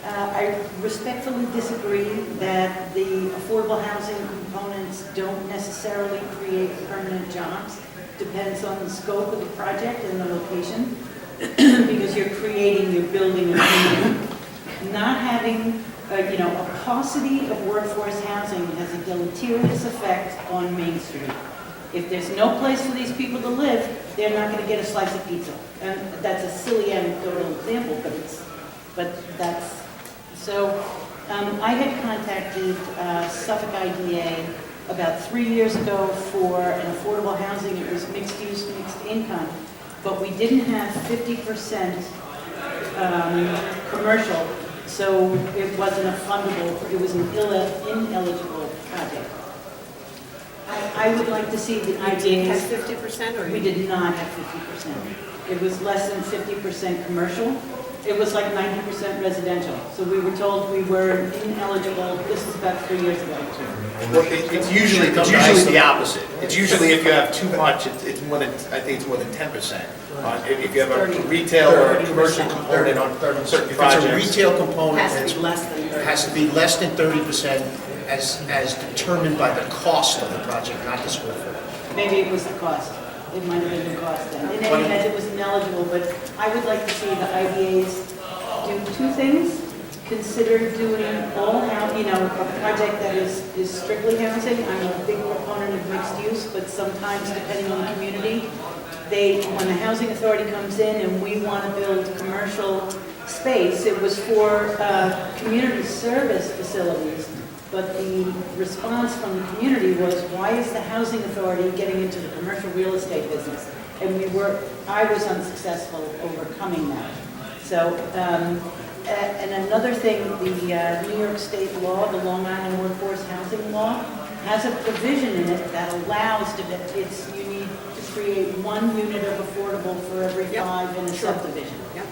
I respectfully disagree that the affordable housing components don't necessarily create permanent jobs. Depends on the scope of the project and the location, because you're building a community. Not having a paucity of workforce housing has a deleterious effect on Main Street. If there's no place for these people to live, they're not going to get a slice of pizza. And that's a silly anecdotal example, but that's so. I had contacted Suffolk IDA about 3 years ago for an affordable housing. It was mixed use, mixed income, but we didn't have 50% commercial. So it wasn't a fundable, it was an ineligible project. I would like to see the You did have IDAs. 50% or? We did not have 50%. It was less than 50% commercial. It was like 90% residential. So we were told we were ineligible. This was about 3 years ago. Well, it's usually the opposite. It's usually if you have too much, it's more than, I think it's more than 10%. If you have a retail or a commercial component on certain If projects. it's a retail component, Has to be it's- less than 30. it has to be less than 30% as determined by the cost of the project, not the square footage. Maybe it was the cost. It might have been the cost then. In any event, it was ineligible, but I would like to see the IDAs do two things. Consider doing all a project that is strictly housing. I'm a big proponent of mixed use, but sometimes depending on the community, when the housing authority comes in and we want to build commercial space, it was for community service facilities. But the response from the community was, why is the housing authority getting into the commercial real estate business? And I was unsuccessful overcoming that. So, and another thing, the New York State law, the Long Island Workforce Housing Law, has a provision in it that allows you need to create 1 unit of affordable for every 5 in a Sure. subdivision. Yep,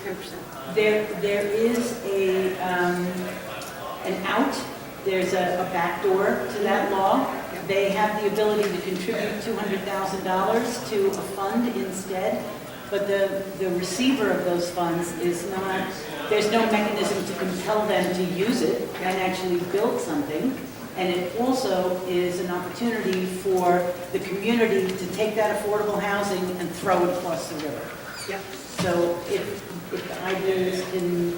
10%. There is an out. There's a back door to that law. They have the ability to contribute $200,000 to a fund instead, but the receiver of those funds is not, there's no mechanism to compel them to use it and actually build something. And it also is an opportunity for the community to take that affordable housing and throw it across the river. Yep. So if the ideas can,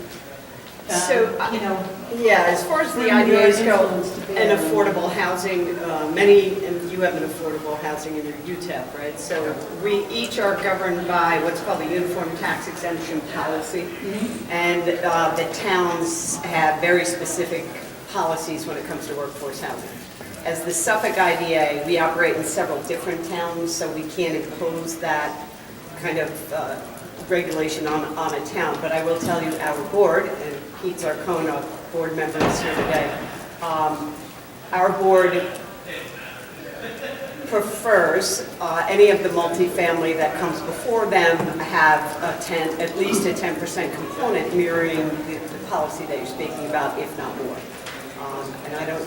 Yeah, as far as the bring your ideas go, influence to bear and on affordable housing, and you have an affordable housing in your UTEP, right? So we each are governed by what's called the Uniform Tax Exemption Policy. And the towns have very specific policies when it comes to workforce housing. As the Suffolk IDA, we operate in several different towns, so we can't impose that kind of regulation on a town. But I will tell you, our board, and Pete Zarcona, board member, is here today. Our board prefers any of the multifamily that comes before them have at least a 10% component mirroring the policy that you're speaking about, if not more. And I don't,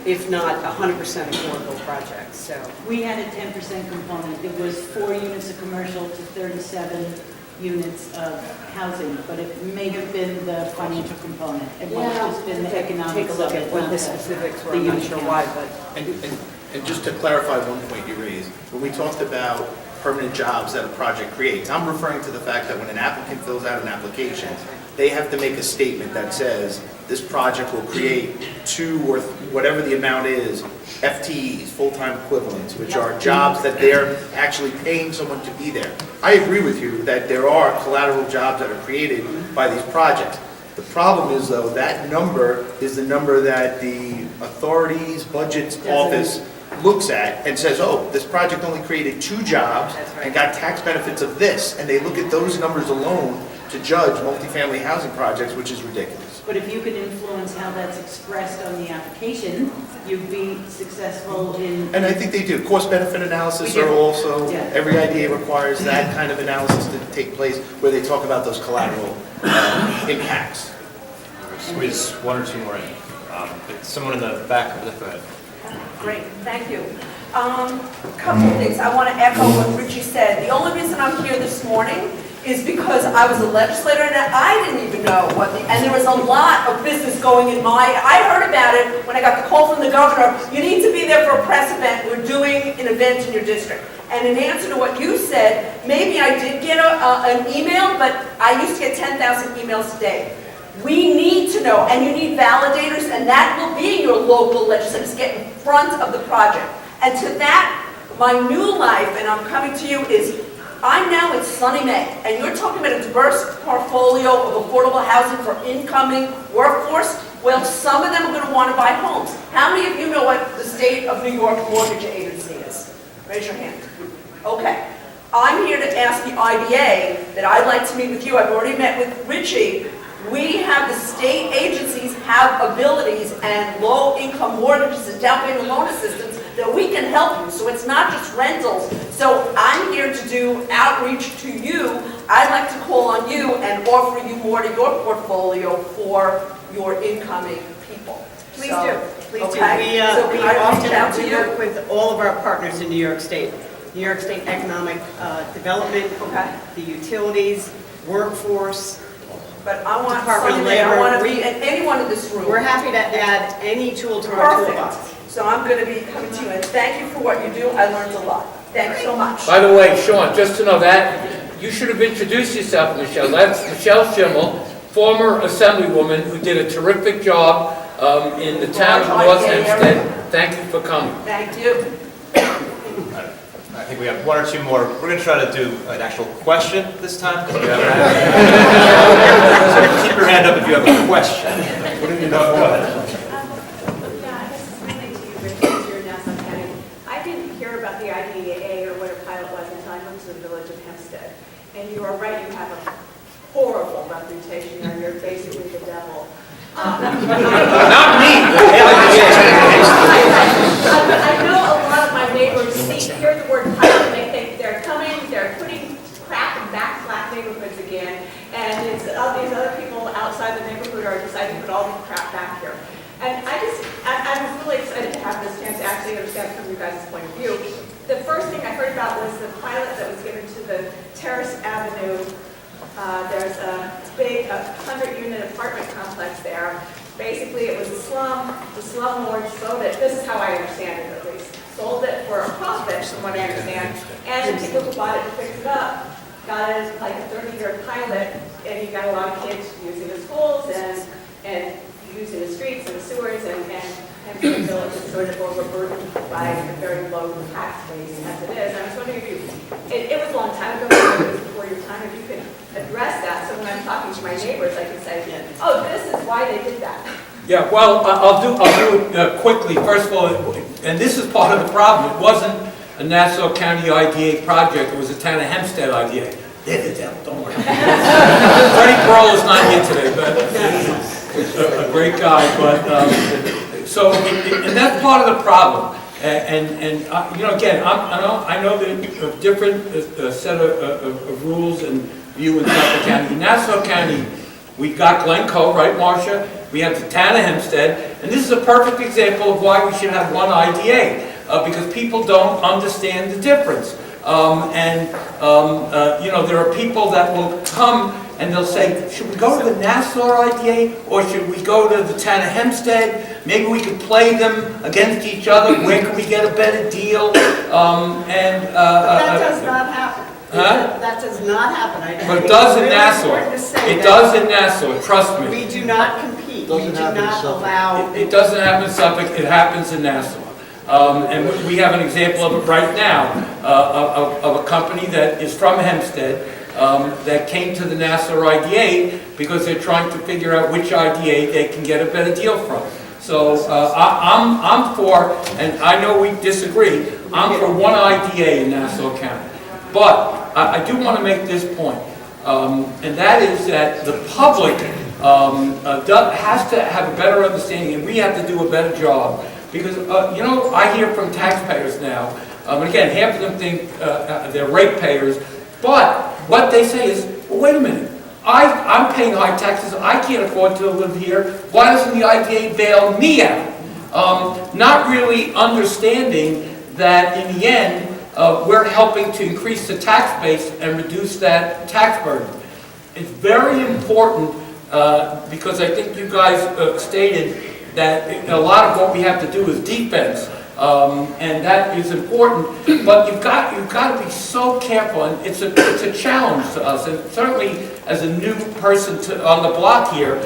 if not 100% affordable projects, so. We had a 10% component. It was 4 units of commercial to 37 units of housing, but it may have been the financial component. It might have just been the Take economics a look of it, at what not the specifics were, the I'm not unit sure count. why, but. And just to clarify one point you raised, when we talked about permanent jobs that a project creates, I'm referring to the fact that when an applicant fills out an application, they have to make a statement that says, this project will create 2 or whatever the amount is, FTEs, full-time equivalents, which are jobs that they're actually paying someone to be there. I agree with you that there are collateral jobs that are created by these projects. The problem is, though, that number is the number that the authorities, budgets office looks at and says, oh, this project only created 2 jobs That's right. and got tax benefits of this, and they look at those numbers alone to judge multifamily housing projects, which is ridiculous. But if you could influence how that's expressed on the application, you'd be successful in. And I think they do. Cost-benefit analysis We do. are also, Yeah. every IDA requires that kind of analysis to take place where they talk about those collateral impacts. Squeeze 1 or 2 more in. Someone in the back, go ahead. Great, thank you. Couple of things. I want to echo what Richie said. The only reason I'm here this morning is because I was a legislator and I didn't even know and there was a lot of business going in I heard about it when I got the call from the governor, you need to be there for a press event, we're doing an event in your district. And in answer to what you said, maybe I did get an email, but I used to get 10,000 emails a day. We need to know, and you need validators, and that will be your local legislators, get in front of the project. And to that, my new life, and I'm coming to you, is I'm now at Sunny May, and you're talking about a diverse portfolio of affordable housing for incoming workforce. Well, some of them are going to want to buy homes. How many of you know what the state of New York mortgage agency is? Raise your hand. Okay. I'm here to ask the IDA that I'd like to meet with you. I've already met with Richie. We have the state agencies have abilities and low-income mortgages and down payment loan assistance that we can help you. So it's not just rentals. So I'm here to do outreach to you. I'd like to call on you and offer you more to your portfolio for your incoming people. Please So, do, please okay. do. So We can I reach out to often you? work with all of our partners in New York State. New York State Economic Development, Okay. the utilities, workforce. But I want Department of somebody, I Labor, want to be, and anyone in this room. We're happy to add any tool to our toolbox. Perfect. So I'm going to be coming to you, and thank you for what you do. I learned a lot. Thanks so much. By the way, Sean, just to know that, you should have introduced yourself, Michelle. That's Michelle Schimmel, former assemblywoman who did a terrific job in the town of North Hempstead. Thank you for coming. Thank you. I think we have 1 or 2 more. We're going to try to do an actual question this time. Because we have so keep your hand up if you have a question. What have you done? Go ahead. I didn't hear about the IDEA or what a pilot was until I moved to the village of Hempstead. And you are right, you have a horrible reputation there. You're basically the devil. Not me! I know a lot of my neighbors hear the word pilot, they think they're coming, they're putting crap in backflat neighborhoods again, and it's all these other people outside the neighborhood are deciding to put all this crap back here. And I'm really excited to have this chance to actually understand from you guys' point of view. The first thing I heard about was the pilot that was given to the Terrace Avenue. There's a big 100-unit apartment complex there. Basically, it was a slum. The slumlords sold it. This is how I understand it, at least. Sold it for a profit, from what I understand. And the people who bought it to fix it up got it as like a 30-year pilot. And you got a lot of kids using the schools and using the streets and the sewers and the village is sort of overburdened by a very low tax base as it is. And I was wondering if it was a long time ago, it was before your time, if you could address that. So when I'm talking to my neighbors, I can say, oh, this is why they did that. Yeah, well, I'll do it quickly. First of all, and this is part of the problem. It wasn't a Nassau County IDA project. It was a town of Hempstead IDA. They're the devil, don't worry. Freddie Pearl is not here today, but a great guy. But and that's part of the problem. You know, again, I know that a different set of rules and view in Suffolk County. In Nassau County, we've got Glencoe, right, Marcia? We have the town of Hempstead, and this is a perfect example of why we should have one IDA, because people don't understand the difference. You know, there are people that will come and they'll say, should we go to the Nassau IDA or should we go to the town of Hempstead? Maybe we could play them against each other. Where can we get a better deal? That does not happen. Huh? That does not happen. But it does in Nassau. It does in Nassau, trust me. We do not compete. We do not allow. It doesn't happen in Suffolk, it happens in Nassau. And we have an example of it right now, of a company that is from Hempstead, that came to the Nassau IDA because they're trying to figure out which IDA they can get a better deal from. So I'm for, and I know we disagree, I'm for one IDA in Nassau County. But I do want to make this point, and that is that the public has to have a better understanding, and we have to do a better job. Because, you know, I hear from taxpayers now, and again, half of them think they're ratepayers, but what they say is, well, wait a minute, I'm paying high taxes, I can't afford to live here, why doesn't the IDA bail me out? Not really understanding that in the end, we're helping to increase the tax base and reduce that tax burden. It's very important, because I think you guys stated that a lot of what we have to do is defense, and that is important. But you've got to be so careful, and it's a challenge to us. And certainly, as a new person on the block here,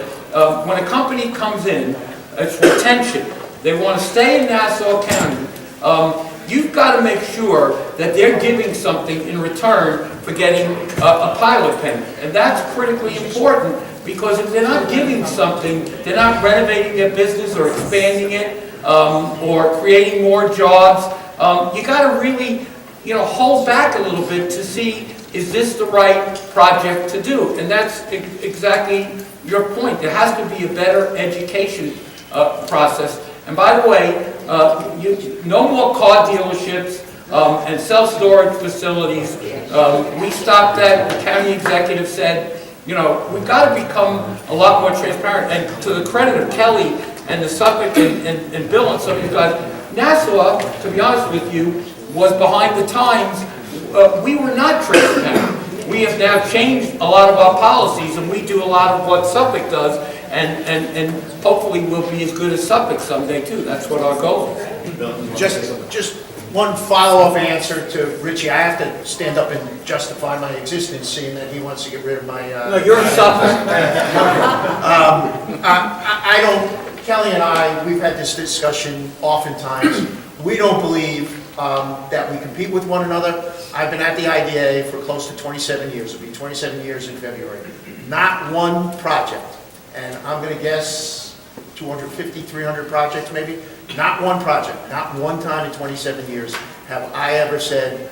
when a company comes in, it's retention. They want to stay in Nassau County. You've got to make sure that they're giving something in return for getting a pilot payment, and that's critically important. Because if they're not giving something, they're not renovating their business or expanding it, or creating more jobs. You got to really, you know, hold back a little bit to see, is this the right project to do? And that's exactly your point. There has to be a better education process. And by the way, no more car dealerships and self-storage facilities. We stopped that. The county executive said, you know, we've got to become a lot more transparent. And to the credit of Kelly and the Suffolk and Bill and some of you guys, Nassau, to be honest with you, was behind the times. We were not transparent. We have now changed a lot of our policies, and we do a lot of what Suffolk does, and hopefully we'll be as good as Suffolk someday too. That's what our goal is. Just one follow-up answer to Richie. I have to stand up and justify my existence, seeing that he wants to get rid of my... No, you're in Suffolk. I don't, Kelly and I, we've had this discussion oftentimes. We don't believe that we compete with one another. I've been at the IDA for close to 27 years. It'll be 27 years in February. Not one project, and I'm going to guess 250, 300 projects maybe. Not one project, not one time in 27 years have I ever said,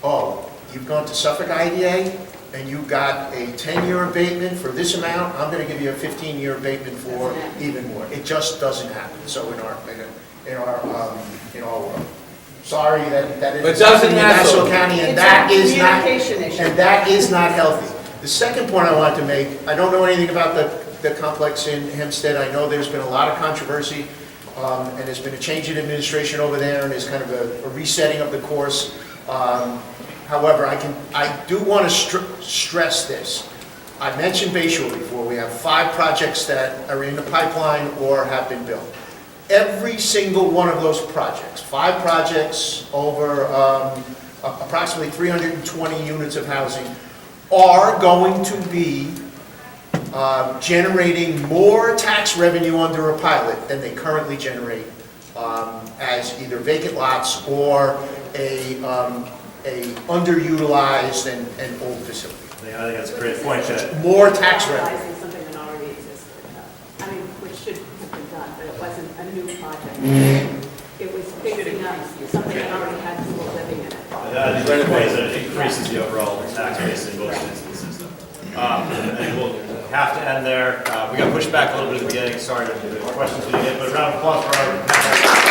oh, you've gone to Suffolk IDA and you got a 10-year abatement for this amount, I'm going to give you a 15-year abatement for even more. It just doesn't happen. So in our world. Sorry that But it's doesn't in Nassau Nassau County, and It's that a is not communication issue. and that is not healthy. The second point I wanted to make, I don't know anything about the complex in Hempstead. I know there's been a lot of controversy. And there's been a change in administration over there, and there's kind of a resetting of the course. However, I do want to stress this. I mentioned Bayshore before. We have 5 projects that are in the pipeline or have been built. Every single one of those projects, 5 projects over approximately 320 units of housing, are going to be generating more tax revenue under a pilot than they currently generate as either vacant lots or a underutilized and old facility. I think that's a great point. More tax revenue. Realizing something that already existed. I mean, which should have been done, but it wasn't a new project. It was fixing up something that already had people living in it. I think the point is that it increases the overall tax base in both instances. I think we'll have to end there. We got pushed back a little bit at the beginning. Sorry to the questions we didn't get, but a round of applause for our panel.